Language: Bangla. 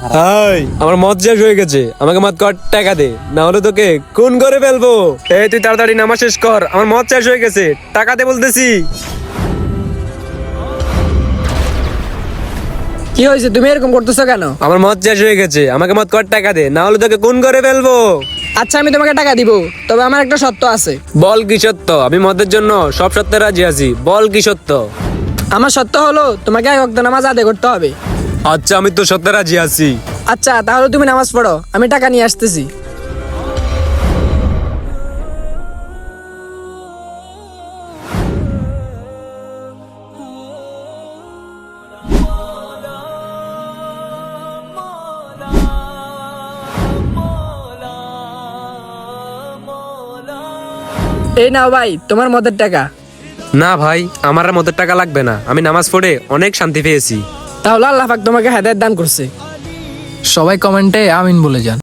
আমার মদ শেষ হয়ে গেছে, আমাকে মদ কর, টাকা দে, না হলে তোকে খুন করে ফেলবো। এই তুই তাড়াতাড়ি নামাজ শেষ কর, আমার মদ শেষ হয়ে গেছে, টাকা দে বলতেছি। কি হয়েছে, তুমি এরকম করতেছো কেন? আমার মদ শেষ হয়ে গেছে, আমাকে মদ কর, টাকা দে, না হলে তোকে খুন করে ফেলবো। আচ্ছা, আমি তোমাকে টাকা দিব, তবে আমার একটা শর্ত আছে। বল কি সত্য? আমি মদের জন্য সব সত্যে রাজি আছি, বল কি সত্য? আমার শর্ত হলো তোমাকে এক ওয়াক্ত নামাজ আদায় করতে হবে। আচ্ছা, আমি তো সত্যে রাজি আছি। আচ্ছা, তাহলে তুমি নামাজ পড়ো, আমি টাকা নিয়ে আসতেছি। এই নাও ভাই, তোমার মদের টাকা। না ভাই, আমার আর মদের টাকা লাগবে না, আমি নামাজ পড়ে অনেক শান্তি পেয়েছি। তাহলে আল্লাহ পাক তোমাকে হেদায়েত দান করছে। সবাই কমেন্টে আমিন বলে যান।